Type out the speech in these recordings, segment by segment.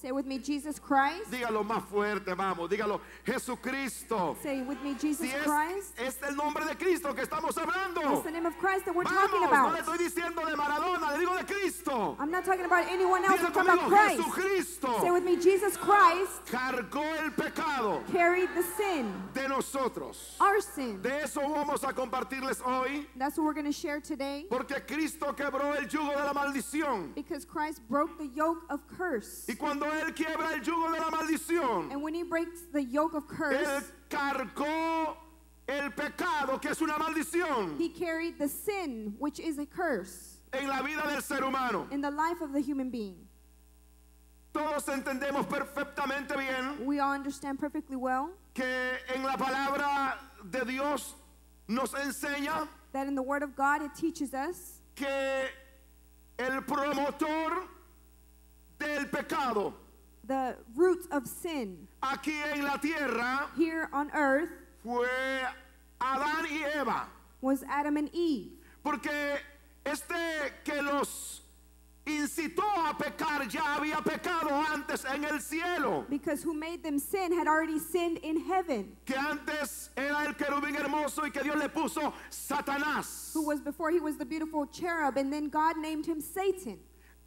Say with me, Jesus Christ. Dígalo más fuerte, vamos, dígalo, Jesucristo. Say with me, Jesus Si Christ. es el nombre de Cristo que estamos hablando. It's the name of Christ that we're talking Vamos, no about. le estoy diciendo de Maradona, le digo de Cristo. I'm not talking about anyone else. Diga I'm talking about conmigo, Christ. Jesucristo Say with me, Jesus Christ cargó el pecado carried the sin, de nosotros. our sin. De eso vamos a compartirles hoy, That's what we're going to share today. porque Cristo quebró el yugo de la maldición. Because Christ broke the yoke of curse. Y cuando Él quiebra el yugo de la maldición, And when he breaks the yoke of Él curse, cargó el pecado, que es una maldición, he carried the sin, which is a curse, en la vida del ser humano. in the life of the human being. Todos entendemos perfectamente bien We all understand perfectly well que en la palabra de Dios nos enseña that in the Word of God it teaches us que el promotor del pecado the root of sin aquí en la tierra here on earth fue Adán y Eva, was Adam and Eve. porque que los incitó a pecar ya había pecado antes en el cielo, Because who made them sin had already sinned in heaven, que antes era el querubín hermoso y que Dios le puso Satanás, who was before he was the beautiful cherub, and then God named him Satan.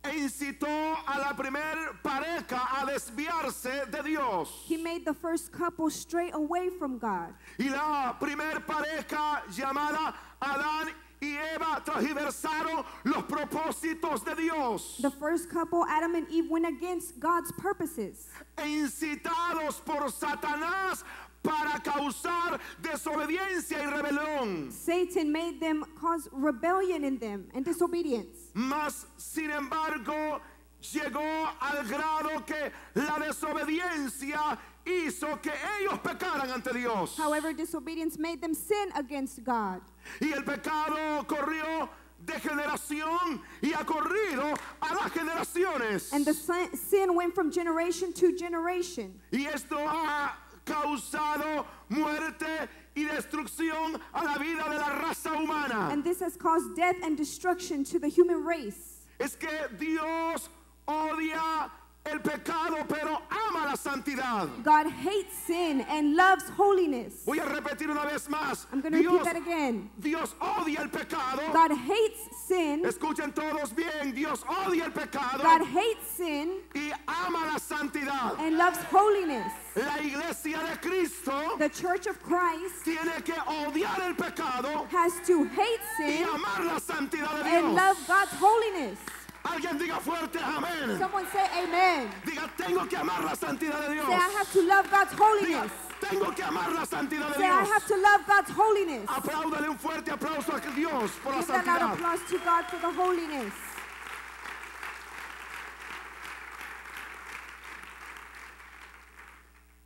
e incitó a la primer pareja a desviarse de Dios. He made the first couple stray away from God. Y la primer pareja llamada Adán y Eva transversaron los propósitos de Dios, The first couple, Adam and Eve, went against God's purposes. e incitados por Satanás para causar desobediencia y rebelión. Satan made them cause rebellion in them and disobedience. Mas, sin embargo, llegó al grado que la desobediencia hizo que ellos pecaran ante Dios. However, disobedience made them sin against God. Y el pecado corrió de generación y ha corrido a las generaciones. And the sin went from generation to generation. Y esto ha causado muerte y destrucción a la vida de la raza humana. And this has caused death and destruction to the human race. Es que Dios odia el pecado, pero ama la santidad. God hates sin and loves holiness. Voy a repetir una vez más. I'm going to repeat that again. Dios odia el pecado. God hates sin. Escuchen todos bien. Dios odia el pecado God hates sin y ama la santidad. and loves holiness. La iglesia de Cristo The Church of Christ tiene que odiar el pecado has to hate y sin amar la santidad de and Dios. love God's holiness. Alguien diga fuerte amén. Someone say amen. Diga, tengo que amar la santidad de Dios. Say, I have to love God's Diga, holiness. tengo que amar la santidad de Say, I Dios. have to love God's holiness. Apláudale un fuerte aplauso a Dios por la Give that loud santidad. applause to God for the holiness.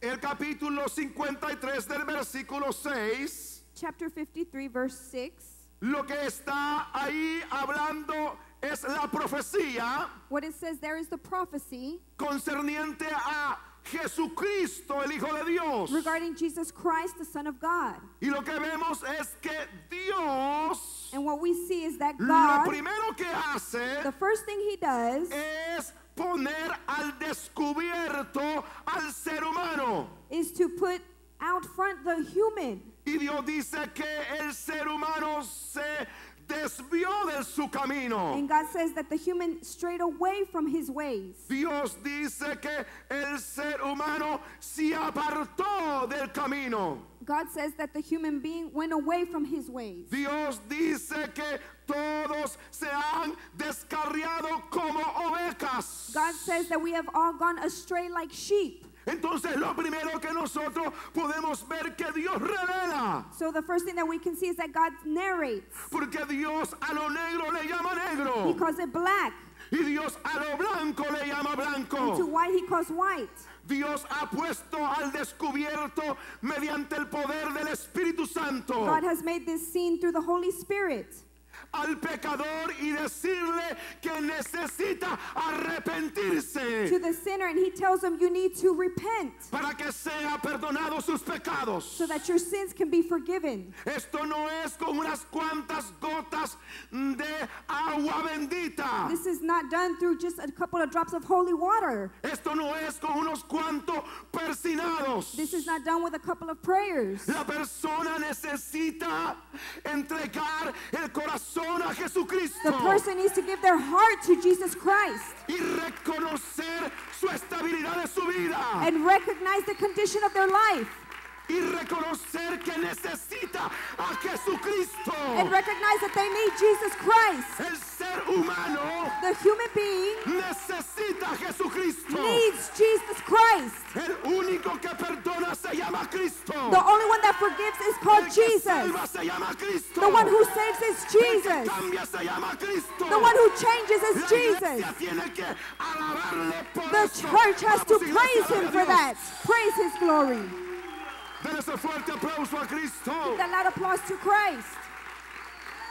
El capítulo 53 del versículo 6, Chapter 53, verse 6. lo que está ahí hablando es la profecía What it says there is the prophecy concerniente a Jesucristo, el Hijo de Dios. regarding Jesus Christ, the Son of God. Y lo que vemos es que Dios, And what we see is that lo God, primero que hace the first thing he does es poner al descubierto al ser humano. is to put out front the human. Y Dios dice que el ser humano se desvió de su camino. And God says that the human strayed away from his ways. Dios dice que el ser humano se apartó del camino. God says that the human being went away from his ways. Dios dice que todos se han descarriado como ovejas. God says that we have all gone astray like sheep. Entonces lo primero que nosotros podemos ver que Dios revela, So the first thing that we can see is that God narrates. porque Dios a lo negro le llama negro He calls it black. y Dios a lo blanco le llama And to blanco. white he calls white. Dios ha puesto al descubierto mediante el poder del Espíritu Santo God has made this seen through the Holy Spirit. al pecador y decirle que necesita arrepentirse to the sinner, and he tells him you need to repent para que sea perdonado sus pecados. so that your sins can be forgiven. Esto no es con unas cuantas gotas de agua bendita. This is not done through just a couple of drops of holy water. Esto no es con unos cuantos persinados. This is not done with a couple of prayers. La persona necesita entregar el corazón a Jesucristo The person needs to give their heart to Jesus Christ y reconocer su estabilidad de su vida and recognize the condition of their life y reconocer que necesita a Jesucristo. and recognize that they need Jesus Christ. El ser humano The human being necesita a Jesucristo. needs Jesus Christ. El único que perdona se llama Cristo. The only one that forgives is called El que Jesus. salva se llama Cristo. The one who saves is El que Jesus. cambia se llama Cristo. The one who changes is La Jesus. iglesia tiene que alabarle por The eso. church has to Vamos, praise iglesia, him gloria for a that. Dios. Praise his glory. Dele ese fuerte aplauso a Cristo. That loud applause to Christ.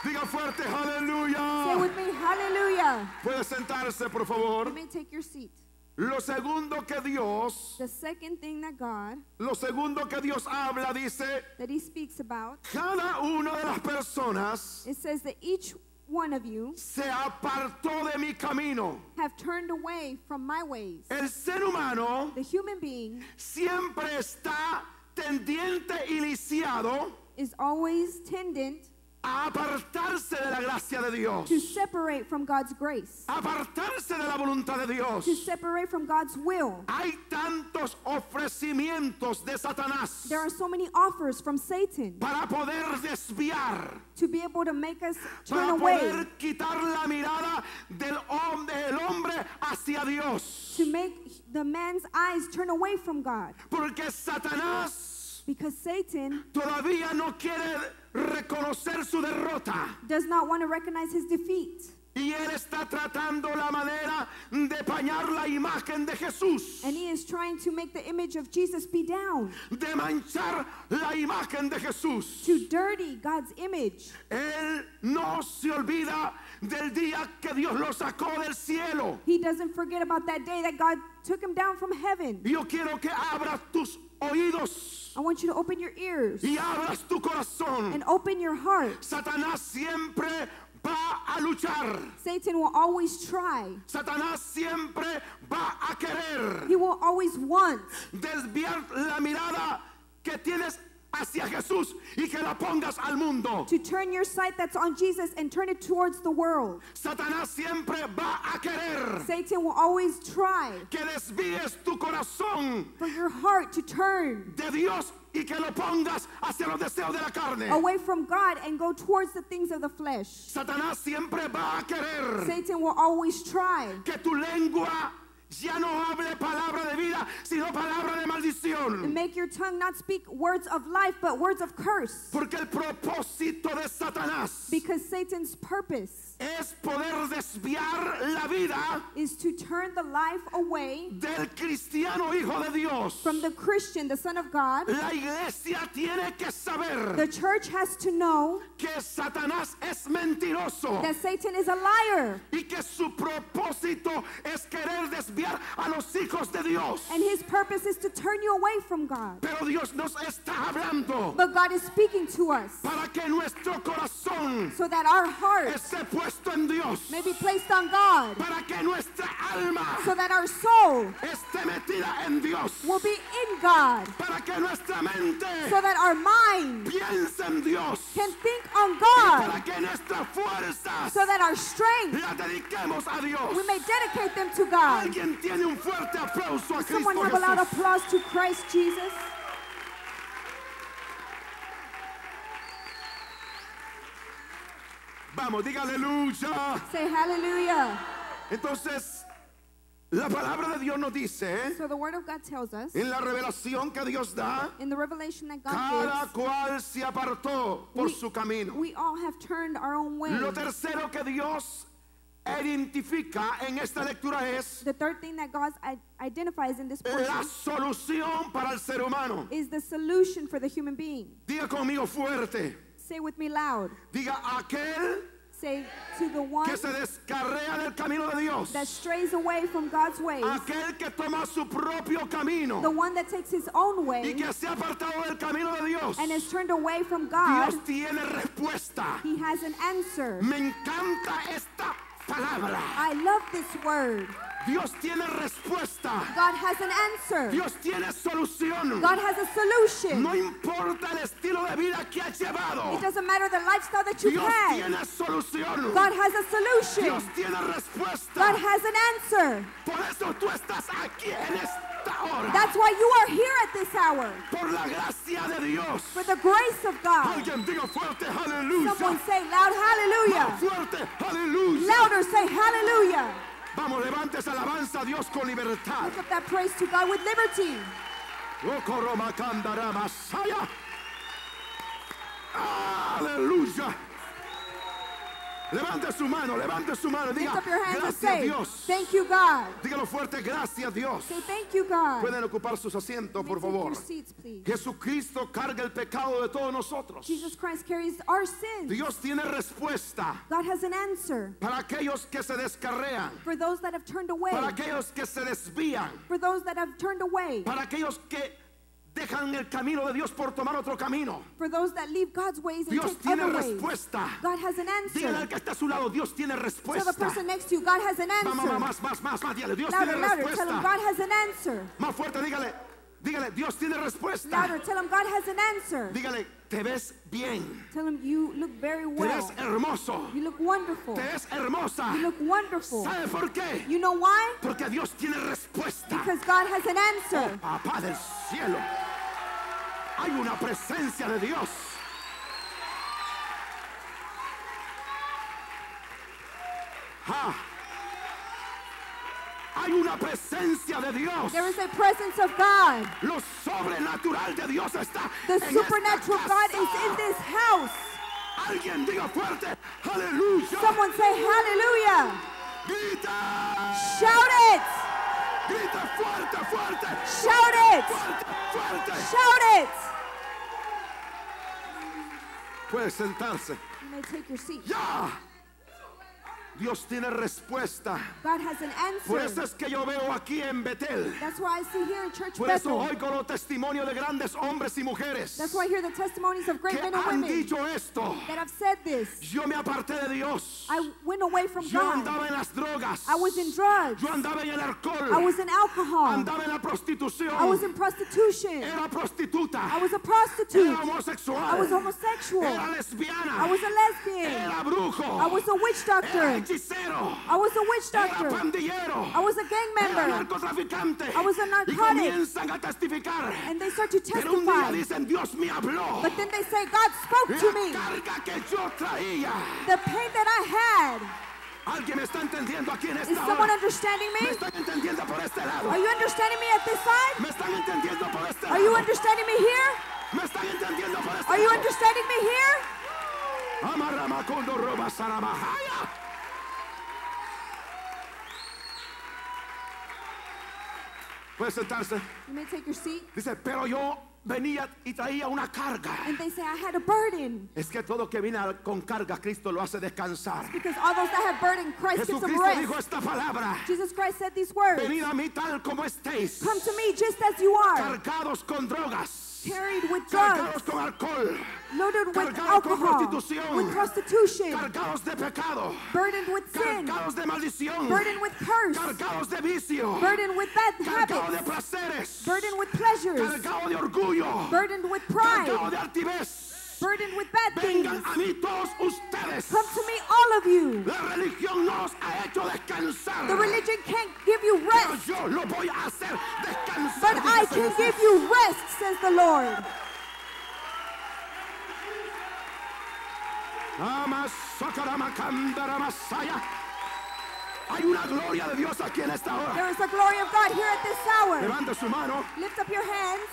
Diga fuerte, Say aleluya. with me, hallelujah. Puede sentarse, por favor. You may take your seat. Lo segundo que Dios, The second thing that God, lo segundo que Dios habla, dice, that he speaks about, cada una de las personas it says that each one of you se apartó de mi camino. have turned away from my ways. El ser humano The human being siempre está tendiente y lisiado is always tendent a apartarse de la gracia de Dios, to separate from God's grace, a apartarse de la voluntad de Dios. to separate from God's will. Hay tantos ofrecimientos de Satanás There are so many offers from Satan para poder desviar, to be able to make us turn para away, poder quitar la mirada del hombre hacia Dios. to make the man's eyes turn away from God. Porque Satanás Because Satan todavía no quiere reconocer su derrota. does not want to recognize his defeat. Y él está tratando la manera de empañar la imagen de Jesús, And he is trying to make the image of Jesus be down, de manchar la imagen de Jesús. to dirty God's image. Él no se olvida del día que Dios lo sacó del cielo. He doesn't forget about that day that God took him down from heaven. Yo quiero que abras tus oídos I want you to open your ears y abras tu corazón. and open your heart. Satanás siempre va a luchar. Satan will always try. Satanás siempre va a querer He will always want desviar la mirada que tienes hacia Jesús y que la pongas al mundo. to turn your sight that's on Jesus and turn it towards the world. Satanás siempre va a querer Satan will always try que desvíes tu corazón for your heart to turn de Dios y que lo pongas hacia los deseos de la carne. away from God and go towards the things of the flesh. Satanás siempre va a querer Satan will always try que tu lengua ya no hable palabra de vida, sino palabra de and maldición. make your tongue not speak words of life but words of curse. Porque el propósito de Satanás Because Satan's purpose es poder desviar la vida is to turn the life away del cristiano hijo de Dios. from the Christian, the Son of God. La iglesia tiene que saber The church has to know que Satanás es mentiroso that Satan is a liar y que su propósito es querer desviar a los hijos de Dios. and his purpose is to turn you away from God. Pero Dios nos está hablando But God is speaking to us para que nuestro corazón so that our heart esté puesto en Dios, may be placed on God, para que nuestra alma so that our soul esté metida en Dios, will be in God, para que nuestra mente so that our mind piense en Dios, can think on para God, que nuestras fuerzas so that our strength, las dediquemos a Dios. we may dedicate them to God. Alguien tiene un fuerte aplauso a Cristo Someone have a loud Jesús. applause to Christ Jesus. Vamos, diga aleluya. Say hallelujah. Entonces, la palabra de Dios nos dice, So the word of God tells us en la revelación que Dios da, in the revelation that God cada gives, cual se apartó por su camino. we all have turned our own way. Lo tercero que Dios identifica en esta lectura es The third thing that God identifies in this la portion solución para el ser humano. is the solution for the human being. Diga conmigo fuerte. Say with me loud. Diga aquel Say to the one que se descarrea del camino de Dios, that strays away from God's ways, aquel que toma su propio camino the one that takes his own y way que se ha apartado del camino de Dios, and is turned away from God, Dios tiene respuesta. he has an answer. Me encanta esta palabra. I love this word. Dios tiene respuesta. God has an answer. Dios tiene solución. God has a solution. No importa el estilo de vida que has llevado. It doesn't matter the lifestyle that you've Dios had. tiene solución. God has a solution. Dios tiene respuesta. God has an answer. Por eso tú estás aquí en esta hora. That's why you are here at this hour. Por la gracia de Dios. For the grace of God. Alguien diga fuerte, aleluya. Someone say loud hallelujah. Más fuerte, aleluya. Louder say hallelujah. Vamos, levantes alabanza a Dios con libertad. Lift up that praise to God with liberty. Aleluya. Levante su mano, Lift diga up your hands and gracias say, Dios. thank you, God. Dígalo fuerte, gracias Dios. Say thank you, God. Pueden ocupar sus asientos, por May take favor. your seats, please. Jesucristo carga el pecado de todos nosotros. Jesus Christ carries our sins. Dios tiene respuesta God has an answer para aquellos que se descarrean, for those that have turned away, para aquellos que se desvían, for those that have turned away, para aquellos que dejan el camino de Dios por tomar otro camino. for those that leave God's ways and Dios take tiene other ways. respuesta. God has an Dígale al answer. que está a su lado, Dios tiene Tell the respuesta. person next to you, God has an Vamos, answer. más, dígale, Dios Louder, tiene louder. Tell him respuesta. God has an answer. Más fuerte, dígale, Dios tiene respuesta. Louder. Tell him God has an answer. Dígale, te ves bien, Tell him you look very te well. ves hermoso, You look wonderful. te ves hermosa. You look wonderful. ¿Sabe por qué? You know why? Porque Dios tiene respuesta. Because God has an answer. Papá del cielo, hay una presencia de Dios. Ah. Hay una presencia de Dios. There is a presence of God. Lo sobrenatural de Dios está The en supernatural esta God casa. is in this house. Alguien diga fuerte, aleluya. Someone say hallelujah. Grita, Shout it. grita fuerte. Shout it. Fuerte. Shout it. Puede sentarse. You may take your seat. Ya. Dios tiene respuesta. God has an Por eso answer. es que yo veo aquí en Betel. That's why I see here in Church Por eso Bethel. oigo los testimonios de grandes hombres y mujeres That's why I hear the testimonies of great que men and han women dicho esto. that have said this. Yo me aparté de Dios. I went away from Yo God. andaba en las drogas. I was in drugs. Yo andaba en el alcohol. I was in alcohol. Andaba en la prostitución. I was in prostitution. Era prostituta. I was a prostitute. Era homosexual. I was homosexual. Era lesbiana. I was a lesbian. Era brujo. I was a witch Era doctor. hechicero. I was a witch Era doctor. pandillero. I was a gang Era member. narcotraficante. I was a Y narcotic. comienzan a testificar. And they start to Pero un día testify. dicen, Dios me habló. But then they say, God spoke to La me. carga que yo traía. The pain that I had. ¿Alguien me está entendiendo aquí en Is esta someone hora? understanding ¿Me me? están entendiendo por este lado? Are you understanding me at this side? ¿Me están entendiendo por este Are you lado? understanding me here? ¿Me están entendiendo por este Are you lado? understanding me here? Amarramacondo roba sarabajaya. Puede sentarse. You may take your seat. Dice, pero yo venía y traía una carga. And they say, I had a burden. Es que todo que viene con carga, Cristo lo hace descansar. Because all those that have burden, Christ gives them Jesucristo dijo rest. esta palabra. Jesus Christ said these words. Venid a mí tal como estéis. Come to me just as you are. Cargados con drogas. Carried with Cargados drugs. con alcohol. Loaded with Cargados con alcohol. prostitución. With prostitution. Cargados de pecado. Burdened with sin. Cargados de maldición. Burdened with curse. Cargados de vicio. Burdened with bad Cargados de habits. placeres. Burdened with pleasures. Cargados de orgullo. Burdened with Cargados pride. de altivez. Burdened with bad things. Vengan a mí todos ustedes. Come to me, all of you. La religión nos ha hecho descansar. The religion can't give you Pero rest, yo lo voy a hacer descansar. but I dice can Jesús. give you rest, says the Lord. Hay una gloria de Dios aquí en esta hora. There is the glory of God here at this hour. Levante su mano. Lift up your hands.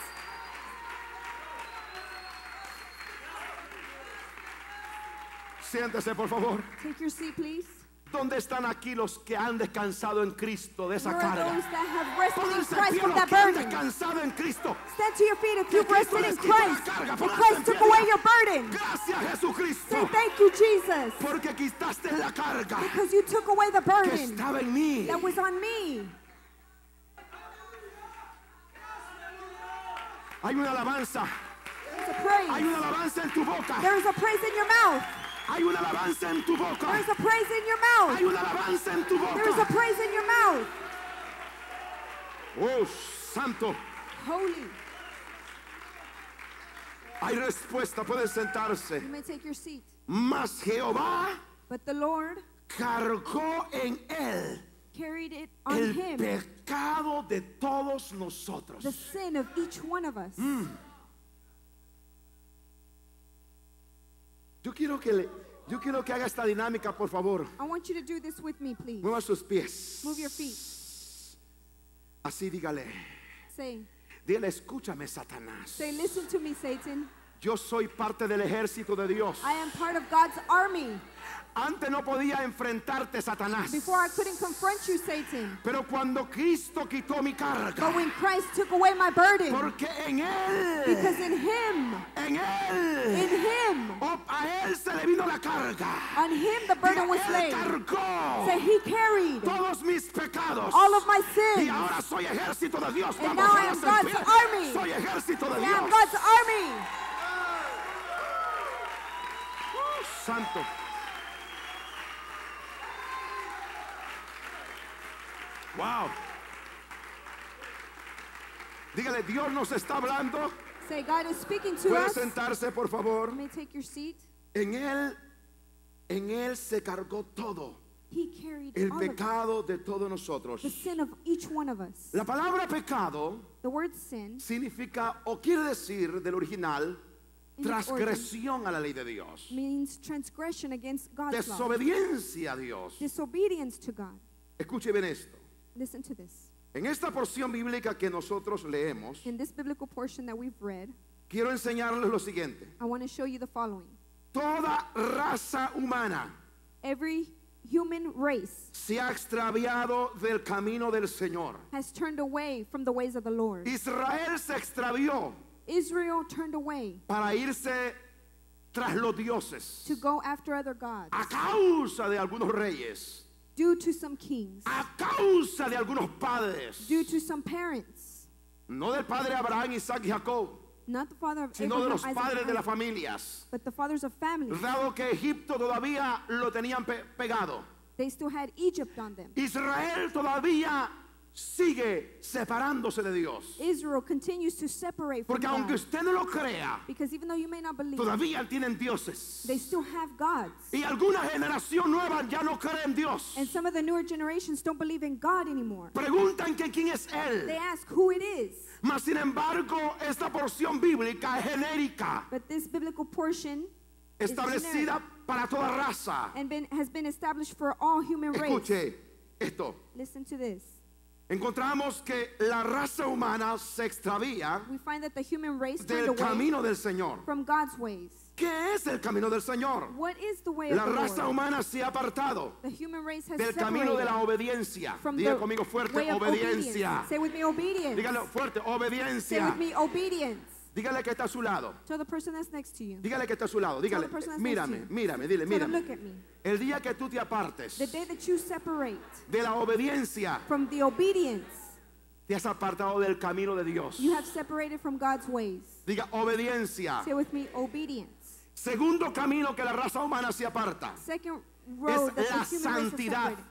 Siéntese, por favor. Take your seat, please. ¿dónde están aquí los que han descansado en Cristo de esa Where are carga? those that have rested in Pónganse en Christ pie from los that que han burden? descansado en Cristo. Stand to your feet if you've Cristo rested in les quitó la Christ. carga, And pónganse Christ en took pie. away your burden. Gracias, Jesucristo, Say thank you, Jesus, porque quitaste la carga because you took away the que burden estaba en mí. that was on me. Hay una alabanza, There's a hay praise. una alabanza en tu boca, There is a praise in your mouth. hay una alabanza en tu boca, There is a praise in your mouth. hay una alabanza en tu There is a boca. praise in your mouth. Oh, santo, Holy. hay respuesta, pueden sentarse. You may take your seat. Mas Jehová But the Lord cargó en él carried it on el him, pecado de todos nosotros. the sin of each one of us. Yo quiero que haga esta dinámica, por favor. I want you to do this with me, please. Mueva sus pies. Move your feet. Así dígale. Say, Dígale, escúchame, Satanás. say, listen to me, Satan. Yo soy parte del ejército de Dios. I am part of God's army. Antes no podía enfrentarte, Satanás. Before I couldn't confront you, Satan. Pero cuando Cristo quitó mi But carga, when Christ took away my burden, porque en él, because in Him, en él, in Him, a él se le vino la carga. on Him the burden was Él laid. cargó Say, He carried todos mis pecados. all of my Y sins. ahora soy ejército de Dios. And Vamos, now I am póngase en God's pie. army. Soy ejército de I am Dios. God's army. Santo. Wow. Dígale, Dios nos está hablando. Say, God is speaking to Puede us. sentarse, por favor. You may take your seat. En él se cargó todo. He carried El all of it, pecado de todos nosotros. the sin of each one of us. La palabra pecado The word sin, significa, o quiere decir del original, in its origin, transgresión a la ley de Dios. means transgression against God's law. Desobediencia a Dios. Disobedience to God. Escuche bien esto. Listen to this. En esta porción bíblica que nosotros leemos, In this biblical portion that we've read, quiero enseñarles lo siguiente. I want to show you the following. Toda raza humana Every human race se ha extraviado del camino del Señor. has turned away from the ways of the Lord. Israel se extravió Israel turned away para irse tras los dioses to go after other gods a causa de algunos reyes, due to some kings, a causa de algunos padres, due to some parents, no del padre Abraham, Isaac y Jacob, not the father of sino de Abraham, los Isaac, padres and de las Isaac, familias, but the fathers of families. dado que Egipto todavía lo tenían pegado. They still had Egypt on them. Israel todavía sigue separándose de Dios. Israel continues to separate from Porque aunque God. usted no lo crea, Because even though you may not believe, todavía tienen dioses. they still have gods. Y alguna generación nueva ya no cree en Dios. And some of the newer generations don't believe in God anymore. Preguntan que quién es They Él. ask who it is. Mas sin embargo, esta porción bíblica es genérica, But this biblical portion establecida para toda raza. has been established for all human race. Escuche esto. Listen to this. Encontramos que la raza humana se extravía We find that the human race turned del away camino del Señor. from God's ways. ¿Qué es el camino del Señor? What is the way of La the raza Lord? humana se ha apartado The human race has del camino de separated la obediencia. from Diga the conmigo fuerte, way of obedience. obediencia. Say with me, obedience. Dígalo fuerte, Say obediencia. with me, obedience. Dígale que está a su lado. Tell the person that's next to you. Dígale que está a su lado. Dígale, the person that's mírame, next to mírame, dile, Tell them, mírame. look at me. El día que tú te apartes The day that you separate de la obediencia, from the obedience, te has apartado del camino de Dios. you have separated from God's ways. Diga obediencia. Say with me, obedience. Segundo camino que la raza humana se aparta. Second road Es that la the human race has santidad. separated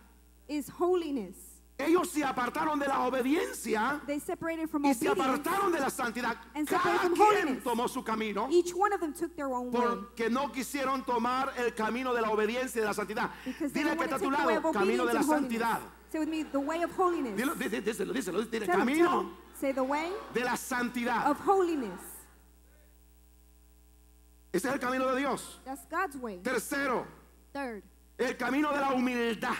is holiness. Ellos se apartaron de la obediencia They separated from y se obedience. apartaron de la santidad. And Cada separated from quien holiness. tomó su camino Each one of them took their own way. porque no quisieron tomar el camino de la obediencia y de la santidad. Because they Dile don't que want está to a tu take the way lado, of camino de obedience la and holiness. santidad. Say with me, the way of holiness. Díselo, díselo, dile Tell camino them. Say the way de la santidad. of holiness. Ese es el camino de Dios. That's God's way. Tercero, Third, el camino de la humildad.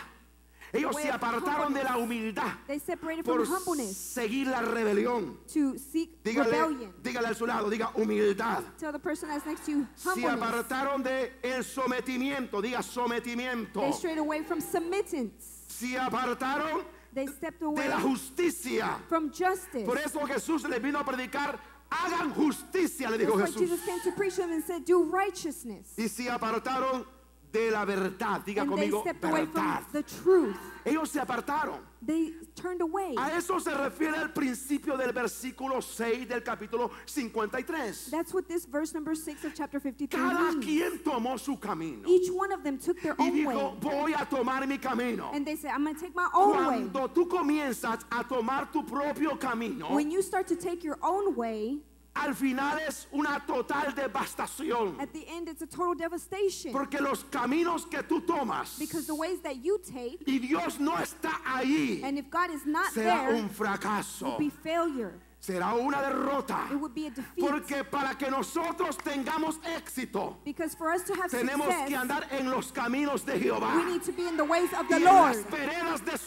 Ellos way se of apartaron de la humbleness. humildad They separated por from humbleness seguir la rebelión. to seek Dígale, rebellion. dígale a su lado, diga humildad. Tell the person that's next to you, Se humbleness. apartaron de el sometimiento, diga sometimiento. They strayed away from submittance. Se apartaron They stepped de away la justicia. from justice. Por eso Jesús les vino a predicar, hagan justicia, le dijo That's why Jesús. Jesus came to preach them and said, do righteousness. Y se apartaron de la verdad, diga And they conmigo, stepped away from verdad. the truth. Ellos se apartaron. They turned away. A eso se refiere el principio del versículo 6 del capítulo 53. That's what this verse number 6 of chapter 53 Cada means. quien tomó su camino Each one of them took their y own dijo, way. voy a tomar mi camino. And they said, I'm going to take my own way. Cuando tú comienzas a tomar tu propio camino, When you start to take your own way, al final es una total devastación. at the end it's a total devastation. Porque los caminos que tú tomas Because the ways that you take, y Dios no está ahí, and if God is not será there, un fracaso, will be failure. será una derrota. It would be a defeat. Porque para que nosotros tengamos éxito, Because for us to have tenemos que success, andar en los caminos de Jehová we need to be in the ways of y the en Lord las veredas de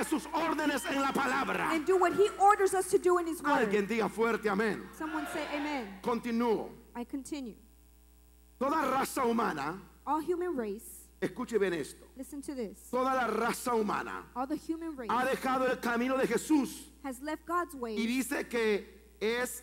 sus órdenes en la palabra. and do what He orders us to do in His word. Alguien diga fuerte amén. Someone say amen. Continúo. I continue. Toda raza humana, All human race, escuche bien esto, listen to this. toda la raza humana All the human race ha dejado el camino de Jesús has left God's y ways. dice que es,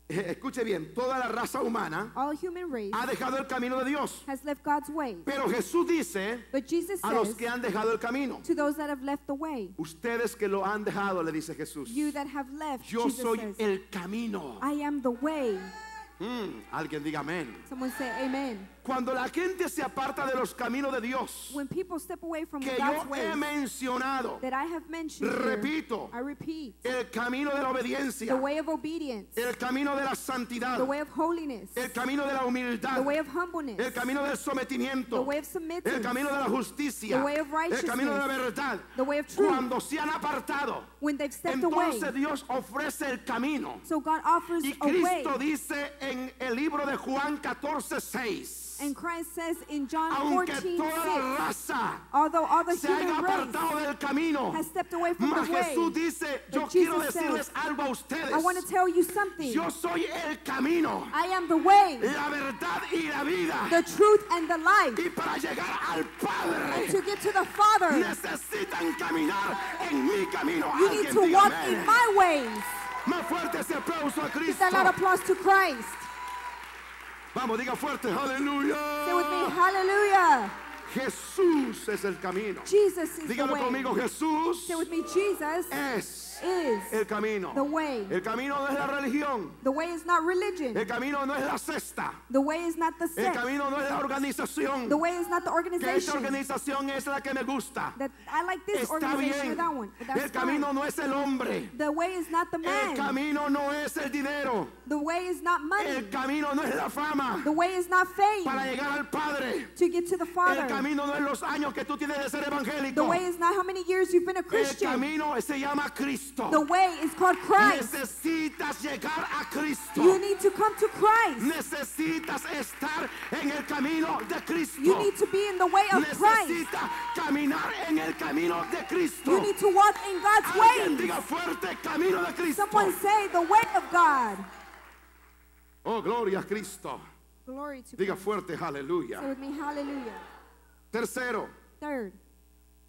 escuche bien, toda la raza humana All human race ha dejado el camino de Dios. has left God's ways. Pero Jesús dice But Jesus a los says que han dejado el camino, to those that have left the way, ustedes que lo han dejado, le dice Jesús, you that have left, yo Jesus soy says, el camino. I am the way. Alguien diga amén. Someone say amen. Cuando la gente se aparta de los caminos de Dios When people step away from que God's yo ways he mencionado, that I have mentioned repito, here, I repeat, el camino de la the obediencia, way of obedience, el camino de la santidad, the way of holiness, el camino de la the humildad, way of humbleness, el camino del the sometimiento, way of el submittance, camino de la justicia, the way of el camino de la righteousness, verdad. the way of truth. Cuando se han apartado, When they've stepped away, entonces Dios ofrece el camino. so God offers Y a way. Cristo dice en el libro de Juan 14:6, And Christ says in John aunque 14:6, toda la raza although all the se haya human race apartado del camino, has stepped away from mas the way, Jesús dice, yo But quiero Jesus decirles says, algo a ustedes. I want to tell you something. Yo soy el camino, I am the way, la verdad y la vida. the truth, and the life. Y para llegar al And Padre to get to the Father, necesitan caminar en mi camino. you need Alguien to diga walk amén. in my ways. Más fuerte ese aplauso a Give Cristo. that loud applause to Christ. Vamos, diga fuerte, aleluya. Say with me, hallelujah. Jesús es el camino. Jesus is the Dígalo way. conmigo, Jesús Say with me, Jesus es is el camino. the way. El camino no es la religión. The way is not religion. El camino no es la cesta. The way is not the El sect. camino no es la organización. The way is not the Que esta organization. organización es la que me gusta. That I like this Está organization or bien. that one. But El that's camino fine. no es el hombre. The way is not the El man. camino no es el dinero. The way is not money. El camino no es la fama. The way is not fame Para llegar al Padre. to get to the El Father. camino no es los años que tú tienes de ser The evangélico. way is not how many years you've been a El Christian. camino se llama Cristo. The way is called Christ. Necesitas llegar a Cristo. You need to come to Christ. Necesitas estar en el camino de Cristo. You need to be in the way of Christ. Necesitas caminar en el camino de Cristo. You need to walk in God's Alguien way. diga fuerte, camino de Cristo. Someone say the way of God. Oh, gloria a Cristo. Glory to Diga God. fuerte, Say aleluya. with me, hallelujah. Tercero, Third,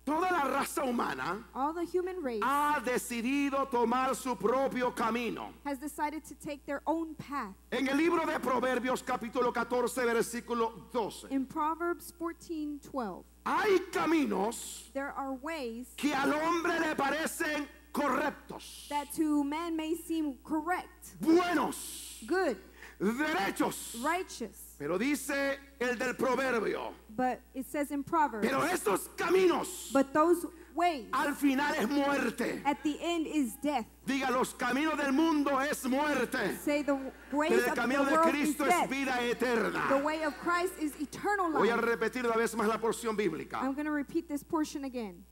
toda la raza humana all the human race ha decidido tomar su propio camino. has decided to take their own path. En el libro de Proverbios capítulo 14 versículo 12. In Proverbs 14:12, Hay caminos there are ways que al hombre le parecen correctos, that to man may seem correct, buenos, good, derechos. righteous. Pero dice el del proverbio, But it says in Proverbs, pero estos caminos but those ways al final es muerte. at the end is death. Diga, los caminos del mundo es muerte, Say the ways pero of el the camino de world is Cristo es death. vida The eterna. way of Christ is eternal Voy a life. repetir una vez más la porción bíblica. I'm going to repeat this portion again.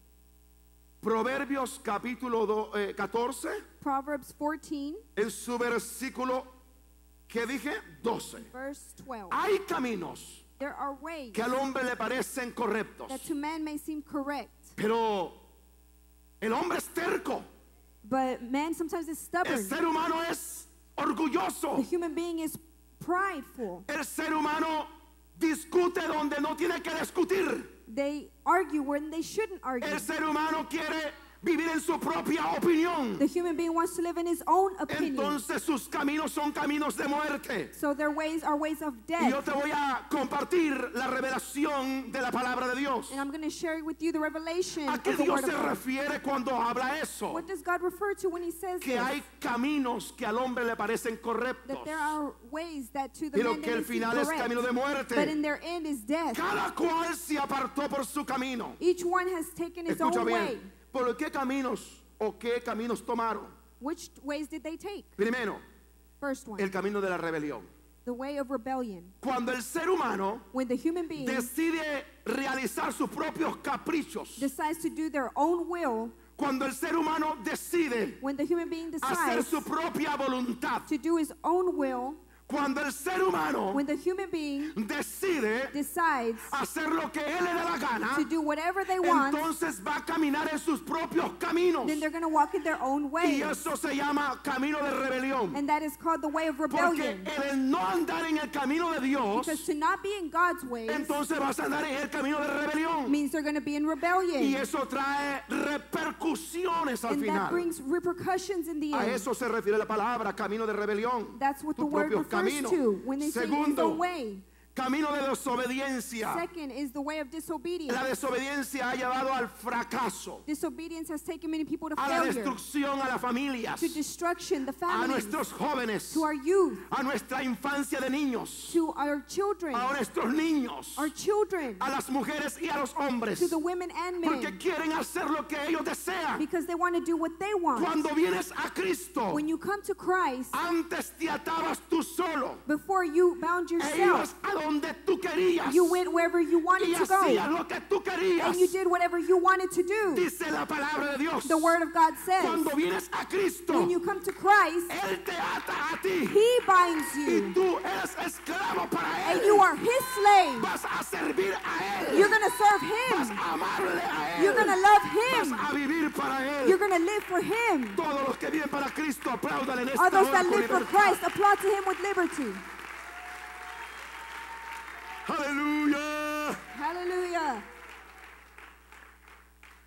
Proverbios capítulo 14, Proverbs 14, en su versículo, ¿qué dije? 12. verse 12. Hay caminos There are ways que al hombre le parecen correctos, that to man may seem correct, Pero el hombre es terco. But man sometimes is El stubborn. ser humano es The orgulloso. human being is prideful. El ser humano discute donde no tiene que discutir. They argue when they shouldn't argue. El ser humano quiere vivir en su propia opinión. The human being wants to live in his own opinion. Entonces sus caminos son caminos de muerte. So their ways are ways of Y yo death. te voy a compartir la revelación de la palabra de Dios. And I'm going to share with you the revelation ¿A of qué the Dios word se of God. refiere cuando habla eso? What does God refer to when he says Que this? hay caminos que al hombre le parecen That correctos. there are ways that to the Y lo man que they el may seem final es correct, camino de muerte. but in their end is death. Cada cual se apartó por su camino. Each one has taken his Escucha own way. bien. ¿Por qué caminos o qué caminos tomaron? Which ways did they take? Primero, First one, el camino de la rebelión. the way of rebellion. Cuando el ser humano When the human being decide realizar sus propios caprichos, decides to do their own will, cuando el ser humano decide when the human being hacer decides su propia voluntad, to do his own will, cuando el ser humano when the human being decide decides hacer lo que él le da la gana, to do whatever they want, entonces va a caminar en sus propios caminos. then they're going to walk in their own Y way. eso se llama camino de rebelión. And that is called the way of Porque rebellion. el no andar en el camino de Dios, Because to not be in God's ways entonces vas a andar en el camino de rebelión. means they're going to be in rebellion. Y eso trae repercusiones al And that final. brings repercussions in the A end. eso se refiere la palabra camino de rebelión. That's what the Tus word propios refers caminos. to when they say his Segundo, own way. camino de desobediencia. Second is the way of disobedience. La desobediencia ha llevado al fracaso, Disobedience has taken many people to a la failure, destrucción, a las familias, to destruction, the a families, nuestros jóvenes, to our youth, a nuestra infancia de niños, to our children, a nuestros niños, our children, a las mujeres y a los hombres, to the women and porque men, quieren hacer lo que ellos desean. because they want to do what they want. Cuando vienes a Cristo, When you come to Christ, antes te atabas tú solo, before you bound e ibas yourself, a donde tú querías you went wherever you wanted y to hacías go, lo que tú querías. and you did whatever you wanted to do. Dice la palabra de Dios. The Word of God says, Cuando vienes a Cristo, when you come to Christ, Él te ata a ti He binds y you, tú eres esclavo para and Él. you are His slave. Vas a servir a Él. You're going to serve Vas Him. a amarle a Él. You're going to love Vas Him. a vivir para Él. You're going to live for Him. Todos los que viven para Cristo aplaudan en esta All those hora that con live for libertad. Christ, applaud to Him with liberty. Aleluya. Hallelujah.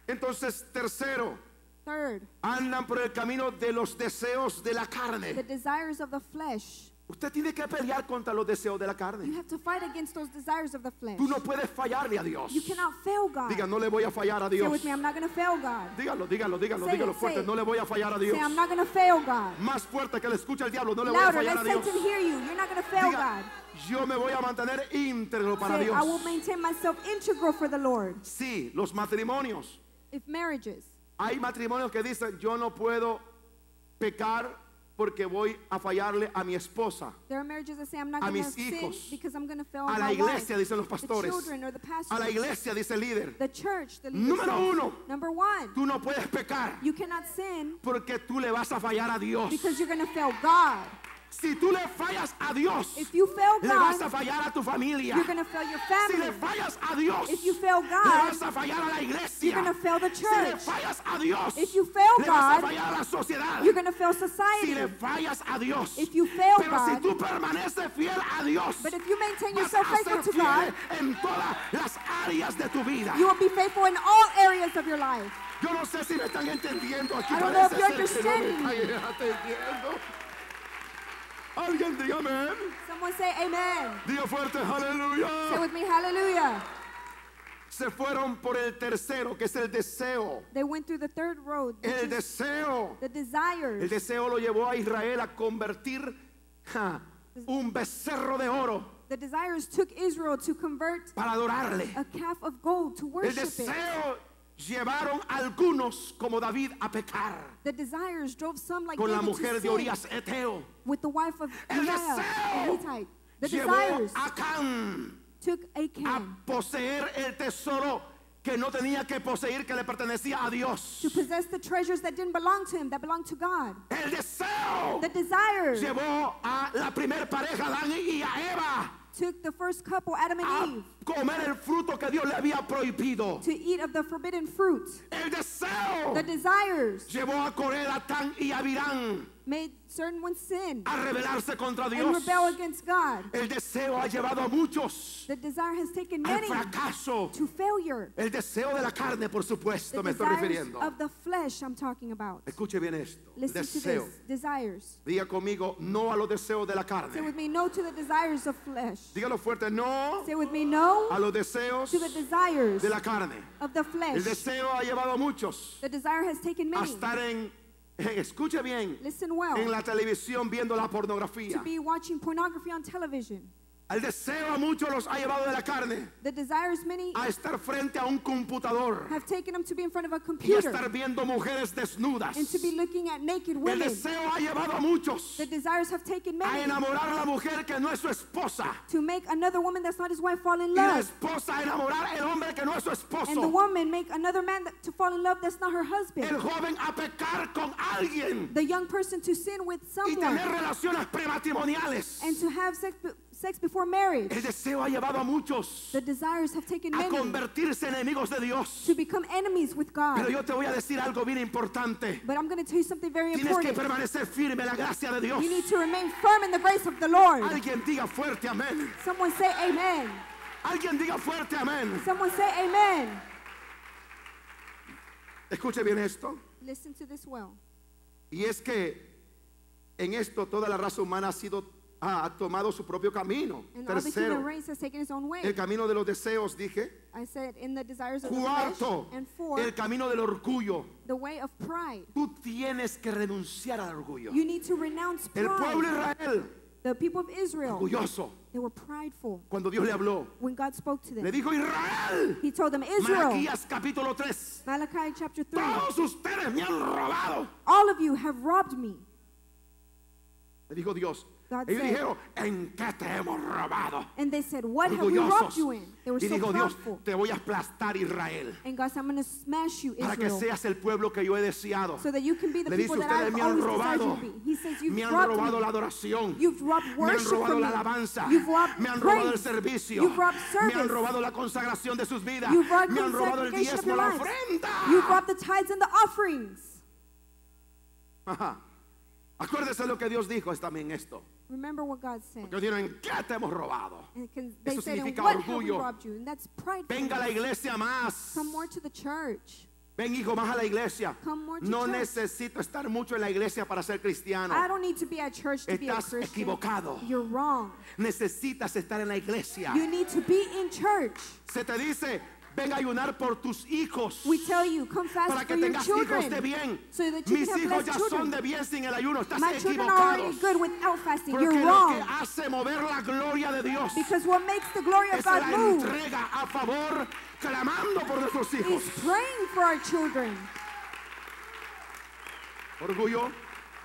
Entonces, tercero, Third, andan por el camino de los deseos de la the carne. desires of the flesh. Usted tiene que pelear contra los deseos de la You carne. have to fight against those desires of the flesh. Tú no puedes fallarle a Dios. You cannot fail God. Diga, no le voy a fallar a Say Dios. with me, I'm not going to fail God. Dígalo, dígalo, dígalo, Say dígalo it, fuerte. say it. No le voy a fallar a Dios. Say, I'm not going to fail God. Más fuerte que le escucha el diablo. No le voy a Louder, fallar let a Dios. Satan hear you. You're not going to fail Diga, God. yo me voy a mantener íntegro para Say, Dios. I will maintain myself integral for the Lord. Sí, los matrimonios. If marriages, Hay matrimonios que dicen, yo no puedo pecar porque voy a fallarle a mi esposa. there are marriages that say, I'm not A going to mis sin hijos. because I'm going to fail A la my iglesia, wife. dicen los The pastores. children or the A la pastors. iglesia, dice el líder. The church, the Número leadership. uno. Number one, Tú no puedes pecar you cannot sin porque tú le vas a fallar a Dios. because you're going to fail God. Si tú le fallas a Dios, If you fail le vas a God, fallar a tu familia. you're going to fail your Si le family. fallas a Dios, If you fail le God, vas a fallar a la iglesia. you're going to fail the Si le church. fallas a Dios, If you fail le vas a God, fallar a la sociedad. you're going to fail Si le society. fallas a Dios, If you fail pero si God, tú permaneces fiel a Dios, but if you maintain vas yourself a ser faithful to fiel God, en todas las áreas de tu vida. you will be faithful in all areas of your life. Yo no sé si me están entendiendo aquí. I don't know if Parece you're ser que no me están entendiendo. Alguien diga amén. Someone say amen. Diga fuerte, Say aleluya. with me, hallelujah. Se fueron por el tercero, que es el deseo. They went through the third road, which El is deseo. the El desires. deseo lo llevó a Israel a convertir un becerro de oro The desires took Israel to convert para adorarle. a calf of gold to El worship it. deseo llevaron a algunos como David a pecar The desires drove some like con la David mujer to de sin Urias Eteo. with the wife of El Uriah, deseo the Hittite. The Llevó desires a Acán took a Achan poseer el tesoro que no tenía que poseer, que le pertenecía a Dios. to possess the treasures that didn't belong to him, that belonged to God. El deseo The desires llevó a la primer pareja, Adán y a Eva, took the first couple, Adam and a Eve, comer el fruto que Dios le había prohibido. to eat of the forbidden fruit. El deseo The desires llevó a Coré, Datán y Abirán made certain ones sin a rebelarse contra and Dios. rebel against God. El deseo ha llevado a muchos The desire has taken al many fracaso. to failure. El deseo de la carne, por supuesto, The me estoy desires refiriendo. of the flesh I'm talking about. Escuche bien esto. Listen to Deseo. this. Desires. Diga conmigo, no a los deseos de la Say carne. with me, no to the desires of flesh. Dígalo fuerte, no Say with me, no a los deseos to the desires de la carne. of the El flesh. deseo ha llevado a muchos The desire has taken a many. estar escuche bien, Listen well. en la televisión viendo la pornografía. To be watching pornography on television. El deseo a muchos los ha llevado de la carne The desires many a estar frente a un computador have taken them to be in front of a y computer estar viendo mujeres desnudas. and to be looking at naked El women. deseo ha llevado a muchos The desires have taken a many enamorar a la mujer que no es su esposa to make another woman that's not his wife fall in y la love. esposa a enamorar al hombre que no es su And the esposo. woman make another man to fall in love that's not her El husband. joven a pecar con alguien The young person to sin with y tener someone relaciones prematrimoniales. and to have sex before marriage. El deseo ha llevado a muchos The desires have taken a many convertirse en enemigos de Dios. to become enemies with Pero God. yo te voy a decir algo bien importante. But I'm going to tell you something very Tienes que important. permanecer firme en la gracia de Dios. You need to remain firm in the grace of the Lord. Alguien diga fuerte amén. Someone say amen. Alguien diga fuerte amén. Someone say amen. Escuche bien esto. Listen to this well. Y es que en esto toda la raza humana ha tomado su propio camino. And all the Tercero, human race has taken its own way. el camino de los deseos, dije. I said in the desires of the flesh. Cuarto, And four, el camino del orgullo. the way of pride. Tú tienes que renunciar al orgullo. You need to renounce El pueblo de pride. Israel, The people of Israel, orgulloso, they were prideful. cuando Dios le habló, When God spoke to le them, dijo Israel, He told them, Israel, Malaquías capítulo 3, Malachi chapter 3, todos ustedes me han robado. all of you have robbed me. Le dijo Dios. God Ellos said, dijeron, ¿en qué te hemos robado? and they said, what have we robbed Orgullosos. you in? They were Y so dijo Dios, prideful. te voy a aplastar Israel, And God said, I'm going to smash you, para que Israel, seas el pueblo que yo he deseado. so that you can be the Le dice, people that ustedes I've me han always desired you robado, to be. He says, you've me han robbed robado me. la adoración, You've robbed me han worship robado from la me. alabanza, You've robbed me han robado el praise. servicio, You've robbed me han service. robado la consagración de sus vidas, You've robbed me han robado el consecration of diezmo, your la lives. ofrenda. You've robbed the tithes and the offerings. Ajá. Acuérdese lo que Dios dijo es también esto. Remember what God said. Que dijeron, ¿en qué te hemos robado? And they Eso said, and significa what have we orgullo. robbed you? And that's pride. Venga a la iglesia más. Come more to the church. Ven, hijo, más a la iglesia. Come more to No church. necesito estar mucho en la iglesia para ser cristiano. I don't need to be at church to be a Estás Christian. equivocado. You're wrong. Necesitas estar en la iglesia. You need to be in church. Se te dice, ven a ayunar por tus hijos. We tell you, come fast Para for que your tengas hijos de children. bien. So that you Mis can have hijos blessed ya children. son de bien sin el ayuno. Estás My children are already equivocado. good without fasting. Porque You're lo que wrong. hace mover la gloria de Dios Because what makes the glory of es God la move entrega a favor, clamando por nuestros hijos. is praying for our children. Orgullo.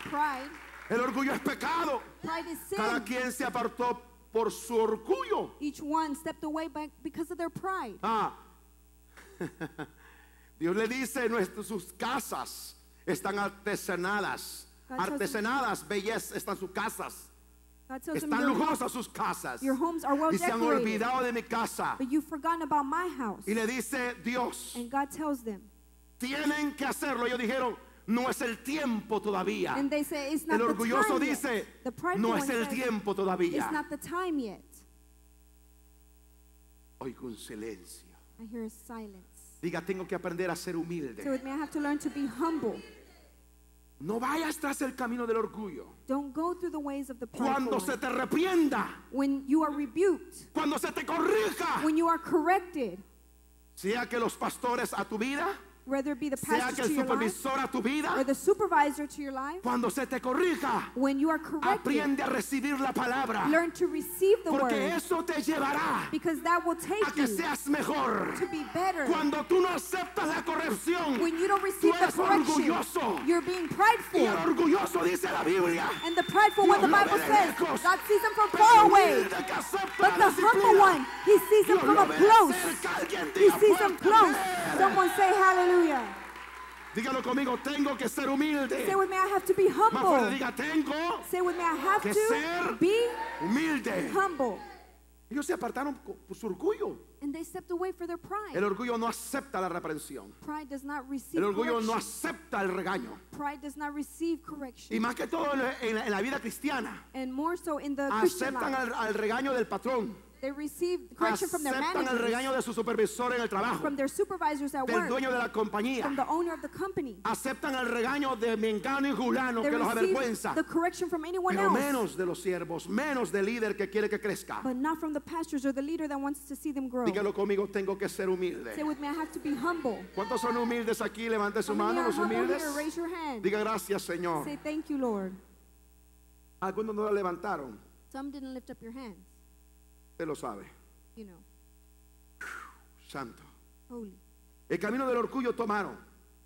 Pride. El orgullo es pecado. Pride is Cada sin. quien se apartó por su orgullo. Each one stepped away because of their pride. Ah. Dios le dice, sus casas están artesonadas. Artesonadas, belleza, están sus casas. God tells them, Están lujosas sus casas. your homes are well Y se han decorated. olvidado de mi casa. But you've forgotten about my house. Y le dice Dios, And God tells them. tienen que hacerlo. Ellos dijeron, no es el tiempo todavía. And they say, it's not El the orgulloso time dice, yet. The prideful no one es el says, tiempo todavía. it's not the time yet. Oigo un silencio. I hear a silence. Diga, tengo que aprender a ser humilde. So with me, I have to learn to be humble. No vayas tras el camino del orgullo. Don't go through the ways of the prideful Cuando one. se te reprienda, When you are rebuked, cuando se te corrija, when you are corrected, sea que los pastores a tu vida, whether it be the sea que pastor el to your life supervisor a tu or vida, the supervisor to your life, cuando se te corrija, when you are corrected, aprende a recibir la palabra, learn to receive the porque word, eso te llevará because that will take a que you seas mejor. to be better. Cuando tú no aceptas la corrección, When you don't receive tú the eres correction, orgulloso. you're being Y prideful. el orgulloso, dice la Biblia, And the prideful one, the Dios lo Bible ve de says, lejos, God sees them from pero far el away. humilde que acepta But la the humble disciplina, one, he sees them Dios from lo up ve de close. cerca. Alguien He diga sees them fuerte, close. amén. Someone say hallelujah. Dígalo conmigo, tengo que ser humilde. Say with me, I have to be Más fuerte, humble. diga, tengo Say with me, I have que to ser be humilde. humble. Ellos se apartaron por su orgullo. And they stepped away for their pride. El orgullo no acepta la reprensión. Pride does not receive El orgullo no correction. acepta el regaño. Pride does not receive correction. Y más que todo en la vida cristiana, And more so in the Christian aceptan life. al regaño del patrón. They receive correction from their Aceptan el regaño managers, de su supervisor en el trabajo, from their supervisors at del work, dueño de la compañía. from the owner of the company. Aceptan el regaño de Mengano y Julano They que los receive avergüenza. the correction from anyone Pero else, menos de los siervos, menos del líder que quiere que crezca. but not from the pastors or the leader that wants to see them grow. Dígalo conmigo, tengo que ser humilde. Say with me, I have to be humble. ¿Cuántos son humildes aquí? Levante su How many mano, are los humble humildes. here? Raise your hand. Diga gracias, Señor. Say thank you, Lord. Algunos no la levantaron. Some didn't lift up your hands. Usted lo sabe. You know, Santo. holy. El camino del orgullo tomaron.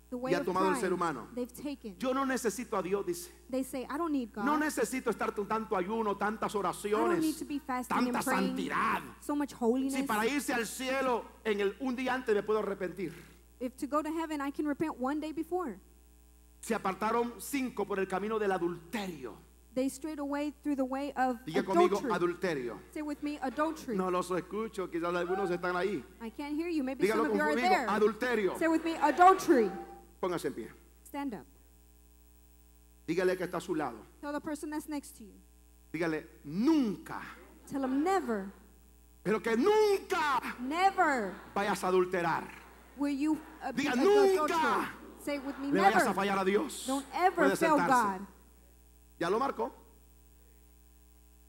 The way Y ha of tomado el pride, ser humano. they've taken. Yo no necesito a Dios, dice. They say, I don't need God. No necesito estar con tanto ayuno, tantas I don't need oraciones, to be fasting and tanta praying. santidad. So much holiness. Si para irse al cielo un día antes me puedo arrepentir. If to go to heaven, I can repent one day before. Se apartaron 5 por el camino del adulterio. They strayed away through the way of Diga conmigo, adultery. adulterio. Say with me, adultery. No los escucho, quizás algunos están ahí. I can't hear you. Maybe Dígalo some of you are conmigo, there. adulterio. Say with me, adultery. Póngase en pie. Stand up. Dígale que está a su lado. Tell the person that's next to you. Dígale, nunca, Tell them never, pero que nunca never vayas a adulterar. will you be Diga, adultery. nunca Say with me, Le vayas a never. fallar a Dios. Don't ever Puede fail sentarse. God. Ya lo marcó.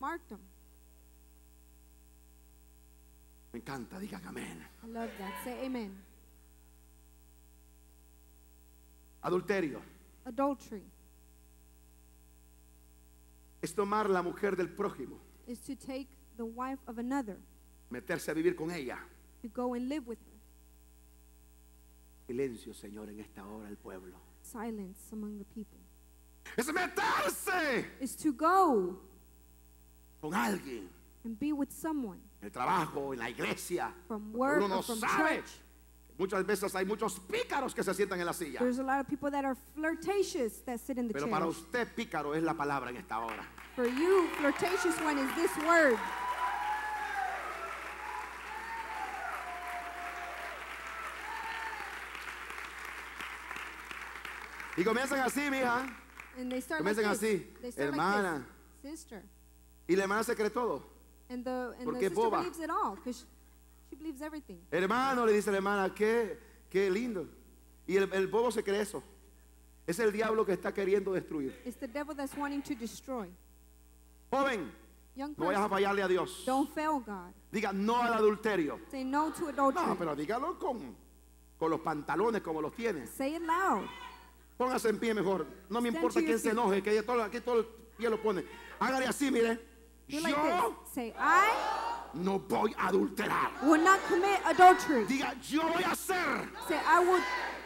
Mark them. Me encanta, diga que amén. I love that. Say amen. Adulterio Adultery es tomar la mujer del prójimo, is to take the wife of another, meterse a vivir con ella. to go and live with her. Silencio, Señor, en esta hora el pueblo. Silence among the people. Es meterse Is to go con alguien and be with someone en el trabajo, en la iglesia. from Pero work uno no or from sabe. church. Muchas veces hay muchos pícaros que se sientan en la silla. There's a lot of people that are flirtatious that sit in the Pero para chairs. usted pícaro es la palabra en esta hora. For you, flirtatious one is this word. Y comienzan así, mija. And they start like Comienzan this. así, They start hermana. like this. Sister. Y la hermana se cree todo. And the Porque sister boba. believes it all because she believes everything. Hermano, le dice la hermana, qué lindo. Y el bobo se cree eso. Es el diablo que está queriendo destruir. It's the devil that's wanting to destroy. Joven, Young no vayas a person, fallarle a Dios. don't fail God. Diga no al adulterio. Say no to adultery. No, pero dígalo con los pantalones como los tiene. Say it loud. Póngase en pie mejor. No me Stand importa to your quién se feet. enoje, que aquí todo el pie lo pone. Hágale así, mire. Do like Yo this. Say, I no voy a adulterar. will not commit adultery. Diga, yo voy a ser Say,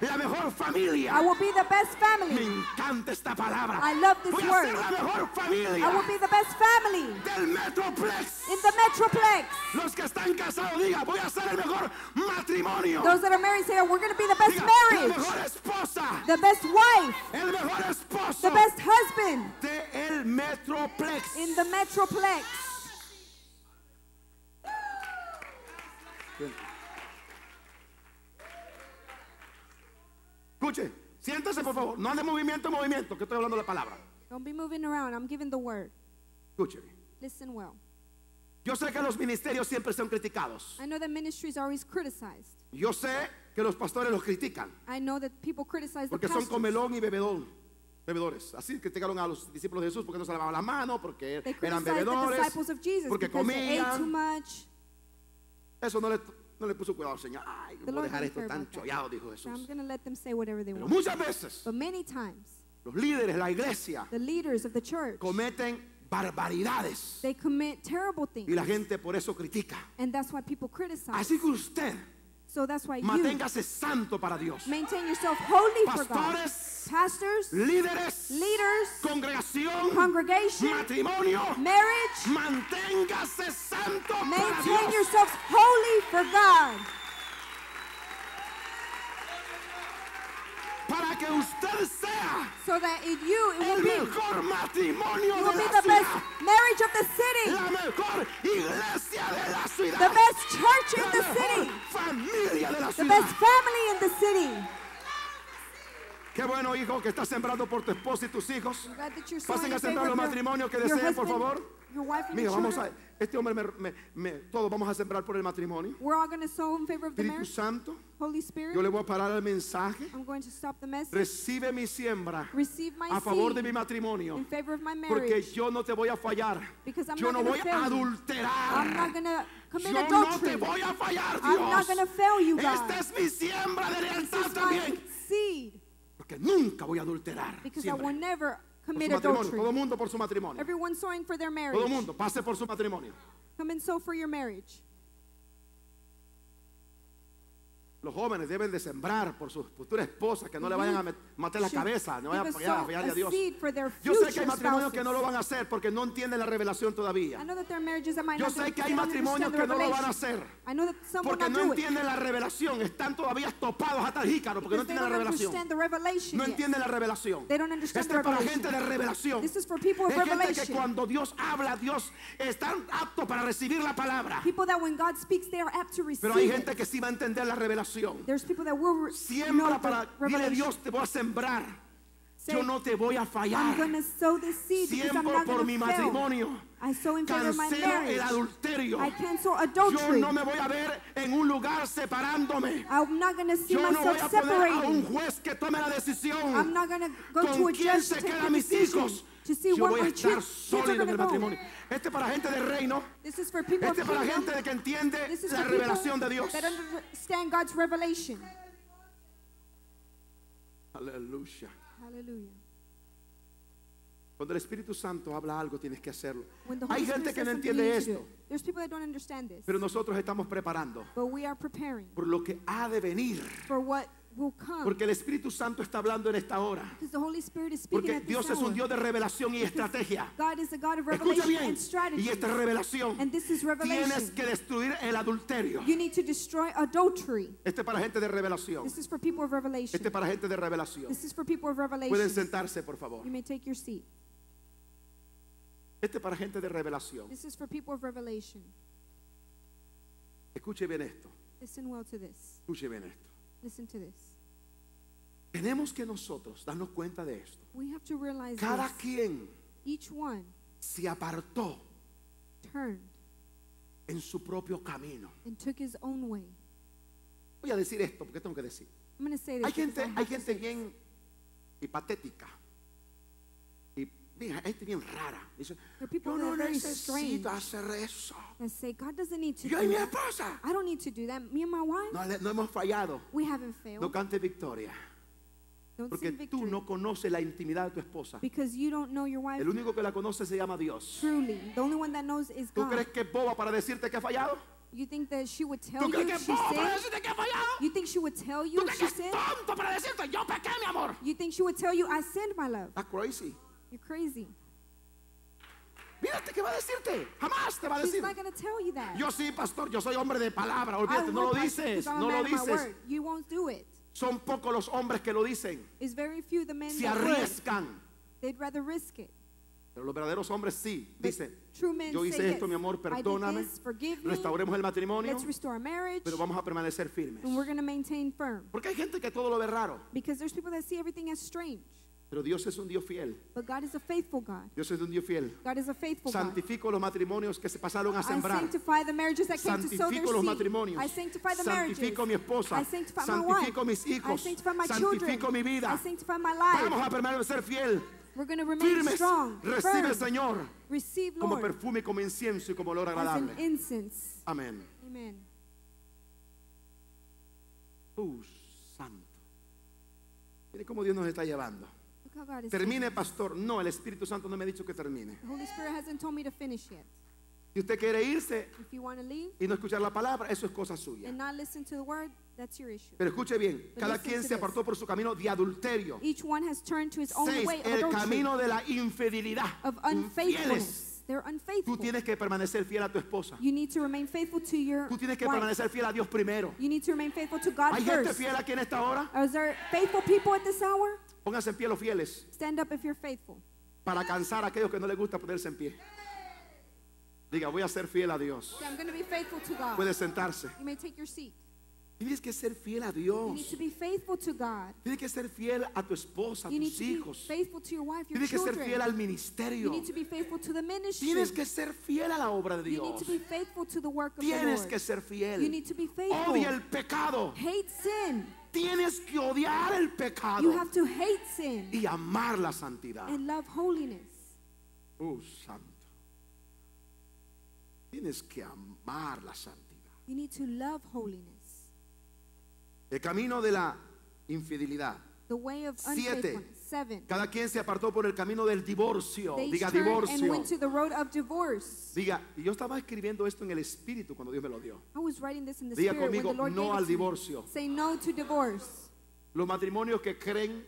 la mejor familia. I will be the best Me family. encanta esta palabra. I love this Voy a word. ser la mejor I familia will be the best family del Metroplex. in the Metroplex. Los que están casados, diga, voy a ser el mejor matrimonio. Those that are married say, we're going to be the best Diga, la marriage, mejor esposa, the best wife, el mejor esposo the best husband de el Metroplex. in the Metroplex. Escuche, siéntese por favor. No ande movimiento en movimiento, que estoy hablando la palabra. Don't be moving around. I'm giving the word. Escúcheme. Listen well. Yo sé que los ministerios siempre son criticados. I know that ministries are always criticized. Yo sé que los pastores los critican I know that people criticize the porque son pastors. comelón y bebedores. Así criticaron a los discípulos de Jesús porque no se lavaban las manos, porque They eran criticize the bebedores, disciples of Jesus porque because they ate too comían. much. Eso no le puso cuidado al Señor. Ay, The voy a Lord dejar didn't esto care tan about that. chollado, dijo So I'm Jesús. going to let them say whatever they Pero want. muchas veces But many times, los líderes, la iglesia, the leaders of the church, cometen barbaridades they commit terrible y things. la gente por eso critica. And that's why people criticize. Así que usted So that's why you manténgase santo para Dios. maintain yourself holy for God. Pastores, Pastors, líderes, leaders, congregación, congregation, matrimonio, marriage, manténgase santo para maintain Dios. yourselves holy for God. Para que usted sea So that it will el be, mejor matrimonio you will de be la the best ciudad, marriage of the city, la mejor iglesia de la best family in the city. Qué bueno, hijo, que estás sembrando por tu esposa y tus hijos. I'm glad that you're Pasen sowing a in sembrar favor los of matrimonios que your deseen, por husband, favor. your wife and Mira, your vamos children. a, este hombre, todos vamos a sembrar por el matrimonio. We're all going to sow in favor of the Espíritu marriage. Santo, Holy Spirit, yo le voy a parar el mensaje. I'm going to stop the message. Recibe mi siembra Receive my a favor de seed mi matrimonio. in favor of my Porque marriage. yo no te voy a fallar. Because I'm Yo not no gonna voy a fail you. adulterar. I'm not going to commit Yo no te adultery. voy a fallar, I'm not Dios. going to fail you, God. Esta es mi siembra de This lealtad is my también. seed. Porque nunca voy a adulterar. Because I Siempre. will never Por commit su matrimonio. adultery. Todo el mundo por su matrimonio. Everyone sowing for their marriage. Todo el mundo pase por su matrimonio. Come and sow for your marriage. Los jóvenes deben de sembrar por sus futuras esposas, que no le vayan a matar la Should cabeza, no vayan give a fallarle a a Dios. seed for their Yo sé que future hay matrimonios spouses. que no lo van a hacer porque no entienden la revelación todavía. I know that there are marriages that might Yo not sé que they hay don't matrimonios understand the que no lo van a revelation. hacer I know that some will porque not no do it. entienden la revelación, están todavía topados hasta el jícaro porque no Because they entienden la don't revelación. understand the revelation No yet. entienden la revelación. They don't understand Este the es para revelation. gente de revelación. This is for people of Es gente que revelation. cuando Dios habla, Dios están aptos para recibir la palabra. People that when God speaks, they are apt to receive Pero hay it. gente que sí va a entender la revelación. There's people that will know Siembra the para, dile revelation. Dios, te voy a sembrar. Say, Yo no te voy a I'm fallar. going to sow this seed because I'm Siembro not por going mi to fail. matrimonio. I sow in favor of my Cancelo marriage. el adulterio. I cancel Yo adultery. no me voy a ver en un lugar separándome. I'm not going to see Yo no voy myself a poner a un separating. juez que tome la I'm decisión. not going to go to ¿Con a quién judge se to take quedan a mis decision hijos? to see Yo where voy a my estar kids are sólido en going el to go. matrimonio. Este es para gente del reino. This is for people of Este es para kingdom. gente que entiende This is la for people revelación de Dios. that understand God's revelation. Aleluya. Hallelujah. Cuando el Espíritu Santo habla algo, tienes que hacerlo. When the Hay Holy gente Spirit que says no something, you entiende need to do esto, it. There's people that don't understand this. pero nosotros estamos preparando But we are preparing por lo que ha de venir. for what will come. Porque el Espíritu Santo está hablando en esta hora. Because the Holy Spirit is speaking Porque at this Dios es un hour. Dios de revelación y estrategia. God is a God of Escucha revelation bien. and strategy. Y esta es revelación. And this is revelation. Tienes que destruir el adulterio. You need to destroy adultery. Este es para gente de revelación. This is for people of revelation. Este es para gente de revelación. This is for people of Pueden revelation. sentarse, por favor. You may take your seat. Este es para gente de revelación. This is for people of revelation. Escuche bien esto. Listen well to this. Escuche bien esto. Listen to this. Tenemos que nosotros darnos cuenta de esto. We have to realize Cada this. quien Each one se apartó turned en su propio camino. and took his own way. Voy a decir esto porque tengo que decir. I'm going to say this. Hay because I gente, have to say this. bien hipatética. Y mira, gente bien rara. Dice, There are people yo that no are very strange necesito hacer eso. that say, God doesn't need to Yo do y mi that. esposa. I don't need to do that. Me and my wife, No hemos fallado. we haven't failed. No cante victoria. Don't Porque sing tú victory. no conoces la intimidad de tu esposa. Because you don't know your wife El único que la conoce se llama Dios. truly. The only one that knows is ¿Tú God. crees que es boba para decirte que ha fallado? You think that she would tell ¿Tú you crees que if es she boba para sinned? decirte que ha fallado? You think she would tell you ¿Tú if crees she que es sinned? tonto para decirte yo pequé, mi amor? You think she would tell you, I sinned, my love? That's crazy. You're crazy. Mírate qué va a decirte. Jamás te va a She's decir. not going to tell you that. Yo sí, pastor, yo soy hombre de palabra. I Olvídate, no will, lo pastor, dices. because I'm a No lo man of my dices. word. You won't do it. Son pocos los hombres que lo dicen. It's very few the men Se that would. arriesgan. They'd rather risk it. Pero los verdaderos hombres sí. But Dicen, true men yo hice say, esto, yes, mi amor, I did perdóname. this, forgive me, Restauremos el matrimonio, let's restore our marriage, pero vamos a permanecer firmes. and we're going to maintain firm. Porque hay gente que todo lo ve raro. Because there's people that see everything as strange. Pero Dios es un Dios fiel. But God is a faithful God. Dios es un Dios fiel. God is a faithful God. Santifico los matrimonios que se pasaron a I sembrar. sanctify the marriages that came to sow their Santifico los seed. matrimonios. I sanctify the marriages. Santifico mi esposa. I sanctify my wife. Santifico mis I hijos. sanctify my Santifico children. mi vida. I sanctify my life. Vamos a permanecer fiel. We're going to remain Firmes. strong, Recibe, firm. Señor, Receive, como Lord, perfume y como incienso y como olor as agradable. an incense. Amén. Amen. Santo. Mire cómo Dios nos está llevando. Look how God is Termine, taking us. pastor. No, el Espíritu Santo no me ha dicho que termine. The Holy Spirit hasn't told me to finish yet. Si usted quiere irse If you want to leave y no escuchar la palabra, eso es cosa suya. and not listen to the word, that's your issue. Pero escuche bien, cada listen quien to se this. apartó por su camino de adulterio. Each one has turned to his own 6, way of el adultery, camino de la infidelidad. of Infieles. unfaithfulness. They're Tú unfaithful. tienes que permanecer fiel a tu esposa. You need to remain faithful to your Tú tienes que wife. permanecer fiel a Dios primero. You need to remain faithful to God ¿Hay gente first. fiel aquí en esta hora? Is there faithful people at this hour? Pónganse en pie los fieles Stand up if you're faithful. para cansar a aquellos que no les gusta ponerse en pie. Diga, voy a ser fiel a Dios. Say, I'm going to be faithful to God. Puede sentarse. You may take your seat. Tienes que ser fiel a You need Dios. to be faithful to God. Tienes que ser fiel a tu esposa, a You need tus to be hijos. faithful to your wife, your Tienes que ser fiel al children. ministerio. You need to be faithful to the ministry. Tienes que ser fiel a la obra de You need Dios. to be faithful to the work of the Tienes Lord. que ser fiel. You need to be faithful. Odia el pecado. Hate sin. Tienes que odiar el pecado You have to hate sin y amar la santidad. and love holiness. Santo. Tienes que amar la santidad. You need to love holiness. El camino de la infidelidad. The way of 7. unfaithfulness. 7. Cada quien se apartó por el camino del divorcio. They Diga turned and divorcio. went to the road of divorce. Diga, y yo estaba escribiendo esto en el espíritu cuando Dios me lo dio. I was writing this in the Diga spirit when conmigo, the Lord no gave al it to me. divorcio. Say no to divorce. Los matrimonios que creen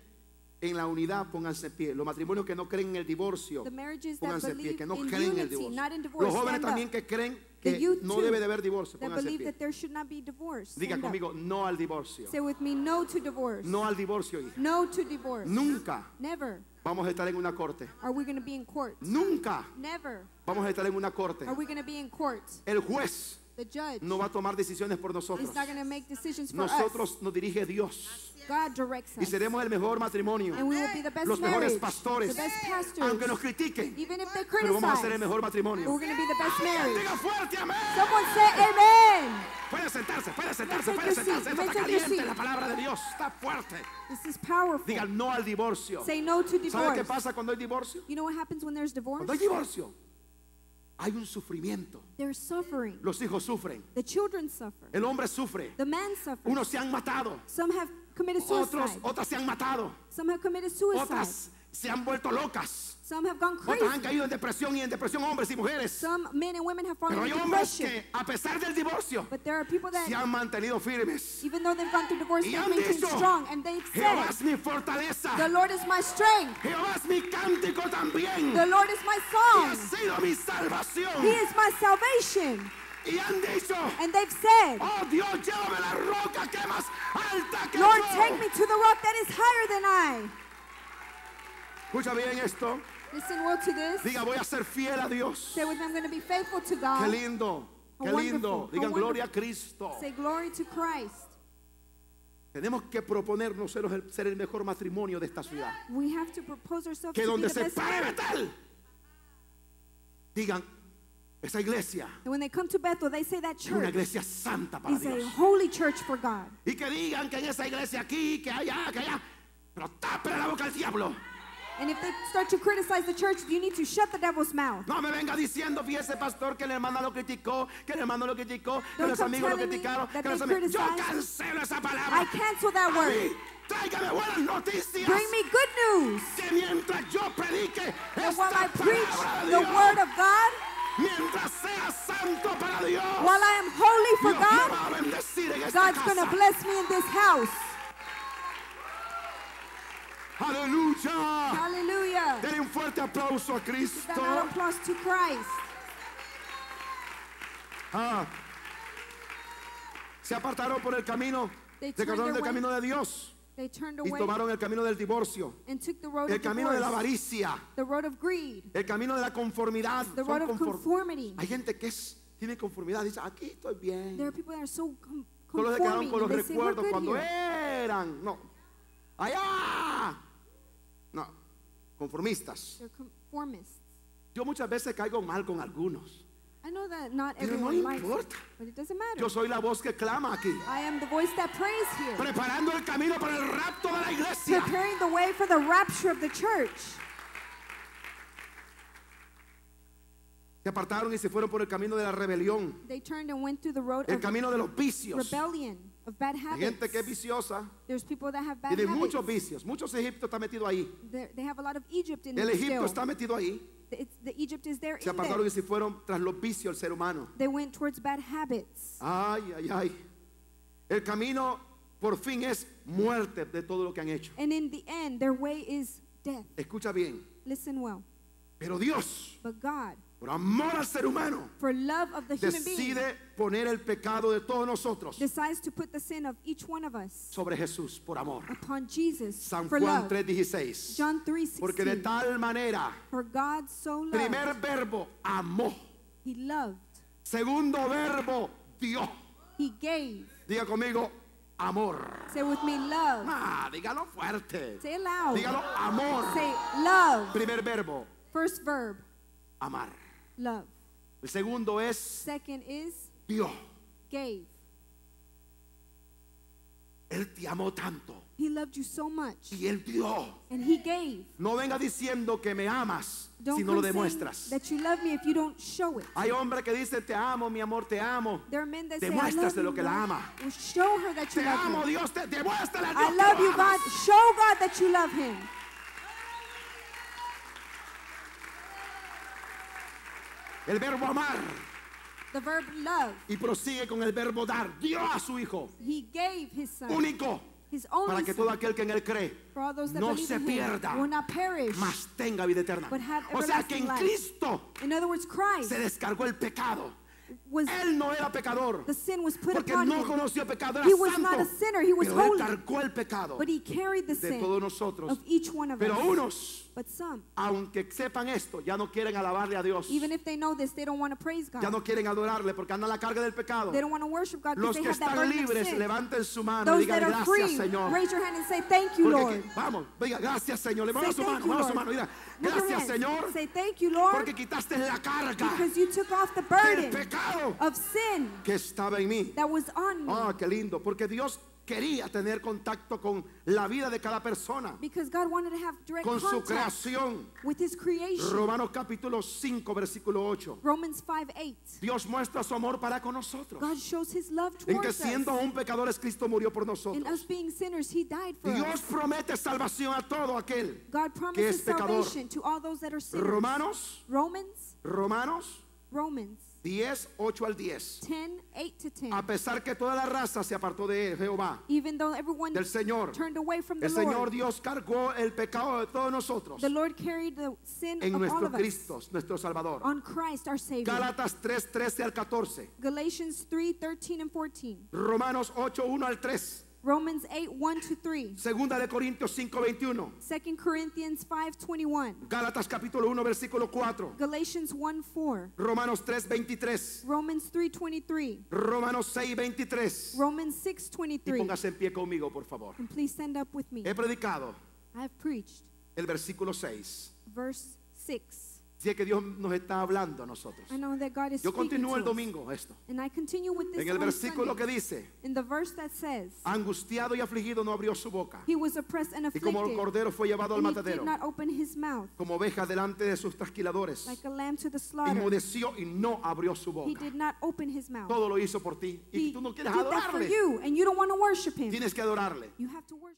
en la unidad, pónganse en pie. Los matrimonios que no creen en el divorcio, The marriages that pónganse en pie, believe que no in creen en el unity, divorcio. not in divorce, Los jóvenes stand también up. que creen The que youth no too, debe de haber divorcio, that pónganse en believe pie. that there should not be divorce. Diga Stand up. conmigo, no al divorcio. Say with me, no to divorce. No al divorcio, hija. No to divorce. Nunca Never vamos a estar en una corte. are we going to be in court. Nunca Never vamos a estar en una corte. are we going to be in court. El juez The judge no va a tomar decisiones por nosotros. is not going to make decisions for us. Nosotros nos dirige Dios. God directs Y us. seremos el mejor matrimonio. And we will be the best Los mejores marriage, pastores. the best pastors. Aunque nos critiquen. Even if they Pero vamos a ser el criticize, mejor matrimonio. we're going to be the best marriage. Diga fuerte, amén. Someone say amen. Puede sentarse, puede sentarse, Take puede your seat. sentarse. Esto está Take your caliente, seat. la palabra de Dios está fuerte. This is powerful. Diga no al divorcio. Say no to ¿Sabe qué divorce. pasa cuando hay divorcio? You know what happens when there's divorce? Cuando hay divorcio, hay un sufrimiento. There's suffering. Los hijos sufren. The children suffer. El hombre sufre. The man suffers. Unos se han matado. Some have committed suicide. Otras se han matado. Some have committed suicide. Otras se han vuelto locas. Some have gone Otras han crazy. caído en depresión y en depresión hombres y mujeres. Some men and women have Pero fallen hay into hombres depression. que a pesar del divorcio But there are people se that, han mantenido firmes. even though they've gone through divorce, Y they've han maintained dicho, strong. And they've Jehová said, es mi fortaleza. the Lord is my strength. Jehová es mi cántico también. The Lord is my Y ha song. sido mi salvación. He is my salvation. Y han dicho, And they've said, oh Dios, llévame la roca que es más alta que Lord, yo. take me to the rock that is higher than I. Escucha bien esto. Listen well to this. Diga, voy a ser fiel a Dios. Say with me, I'm going to be faithful to Qué God. lindo, How qué lindo. wonderful, Digan how gloria a wonderful. Cristo. Say glory to Christ. Tenemos que proponernos ser el mejor matrimonio de esta ciudad. We have to propose ourselves Que to be donde the se best pare marriage. Betel, digan, esa iglesia And when they come to Bethel, they say that es una church iglesia santa para is a Dios. holy church for God. Y que digan que en esa iglesia aquí, que allá, pero tapen la boca al diablo. And if they start to criticize the church, you need to shut the devil's mouth. No me venga diciendo, fíjese pastor, que el hermano lo criticó, que el hermano lo criticó, que Don't los come amigos lo telling me criticaron, that que los they amigos... Yo criticized. cancelo esa I palabra. cancel that A word. mí, tráigame buenas noticias. Bring me good news. Que mientras yo predique That while esta I preach palabra de the Dios, word of God, mientras sea santo para Dios, while I am holy for Dios me God, va a bendecir en esta God's casa. going to bless me in this house. Aleluya. Hallelujah. Denle un fuerte aplauso a Give that Cristo. loud applause to Christ. Ah. Se apartaron por el camino, They se apartaron turned del away. camino de Dios They turned y away tomaron el camino del divorcio, and took the road el of camino de la divorce, avaricia, the road of greed, el camino de la conformidad. the Son road of conformity. Hay gente que tiene conformidad, dice, aquí estoy bien. There are people that are so Solo se quedaron conforming. con los And they say, we're recuerdos good cuando here. eran, no, allá, no, conformistas. They're conformists. Yo muchas veces caigo mal con algunos, I know that not pero no everyone likes it, importa. but it doesn't matter. Yo soy la voz que clama aquí, I am the voice that prays here, preparando el camino para el rapto de la iglesia. preparing the way for the rapture of the church. Se apartaron y se fueron por el camino de la rebelión, They turned and went through the road el of camino de los vicios. rebellion, of bad Hay gente que es habits. viciosa, There's people that have bad tiene habits. muchos vicios, muchos Egipto está metido ahí. They have a lot of Egypt in El them Egipto still. está metido ahí. The Egypt is there Se in apartaron them. y se fueron tras los vicios del ser humano. They went towards bad habits. Ay, ay, ay. El camino por fin es muerte de todo lo que han hecho. And in the end, their way is death. Escucha bien. Listen well. Pero Dios, But God, por amor al ser humano, for love of the human being, decide poner el pecado de todos nosotros decides to put the sin of each one of us sobre Jesús por amor. upon Jesus San for Juan love. 3:16. John Porque de 3:16. tal manera, For God so loved, primer verbo, amó. He loved, Segundo verbo, dio. He gave. Diga conmigo, amor. Say with me, love. Ah, dígalo fuerte. Say it loud. Dígalo amor. Say love. Primer verbo, First verb, amar. love. El segundo es Second is dio. gave. Él te amó tanto He loved you so much, y él dio. and he gave. No venga diciendo que me amas Don't si no lo come saying demuestras. that you love me if you don't show it. Hay hombres que dicen te amo, mi amor, te amo. There are men that say, I Demuéstrase love lo you, que la God. ama. Well, show her that you Te love amo, her. Dios, demuéstrale a Dios I que love lo you, God. amas. Show God that you love him. El verbo amar. The verb love. Y prosigue con el verbo dar. Dio a su hijo He gave his son, único his only para que son, todo aquel que en él cree for all those that no believe se in him pierda, will not perish, mas tenga vida eterna. but have O sea que everlasting en life. Cristo In other words, Christ se descargó el pecado. was, Él no era pecador the sin was put porque upon no him. conoció pecado, era He was santo. not a sinner, he was Pero él holy. cargó el pecado But he carried the de sin todos nosotros. of each one of Pero us. unos, But some, aunque sepan esto, ya no quieren alabarle a Dios. even if they know this, they don't want to praise God. Ya no quieren adorarle porque andan a la carga del pecado. They don't want to worship God because Los they que have that están burden of libres, sin. levanten su mano y Those that digan are free, gracias, Señor. raise your hand and say, thank you, Porque Lord. vamos, diga gracias, Señor. Le Say mueva su thank mano, you, mueva su Lord. mano. Diga With your gracias, hands. Señor, Say thank you, Lord, porque quitaste la carga because you took off the del burden pecado of sin que estaba en mí. that was on me. Ah, qué lindo, porque Dios quería tener contacto con la vida de cada persona, Because God wanted to have direct con su contact creación. with his creation. Romanos capítulo 5, versículo 8. Romans 5:8. Dios muestra su amor para con nosotros. God shows his love En que towards siendo us. aún pecadores, Cristo murió por In nosotros. us being sinners, he died for Dios us. promete salvación a todo aquel God que es promises pecador. salvation to all those that are sinners. Romanos, Romans 10, 8 al 10. 10:8 to 10. A pesar que toda la raza se apartó de Jehová, Even though everyone del Señor, turned away from the el Señor Lord, Dios cargó el pecado de todos nosotros the Lord carried the sin en of all nuestro of us Cristo, nuestro Salvador. on Christ our Savior. Gálatas 3, 13 al 14. Galatians 3:13 and 14. Romanos 8, 1 al 3. Romans 8:1 to 3. Segunda de Corintios 5, 21. 2 Corinthians 5:21. Gálatas capítulo 1, versículo 4. Galatians 1:4. Romanos 3, 23. Romans 3:23. Romanos 6, 23. Romans Y 6:23. póngase en pie conmigo, por favor. And please stand up with me. He predicado I have preached el versículo 6. verse 6. Si es que Dios nos está hablando a nosotros. I know that God is Yo speaking continúo el to us. domingo esto. And I continue with this En el on versículo que Sunday. dice, In the verse that says, angustiado y afligido no abrió su boca. he was oppressed and Y como el afflicted, cordero fue llevado al and he did matadero, not open his mouth, como oveja delante de sus trasquiladores. like a lamb to the slaughter. Inmudeció y no abrió su He boca. did not open his mouth. Todo lo hizo por ti. Y He tú no did quieres that for adorarle. you, and you don't want to worship him. Tienes que adorarle. You have to worship.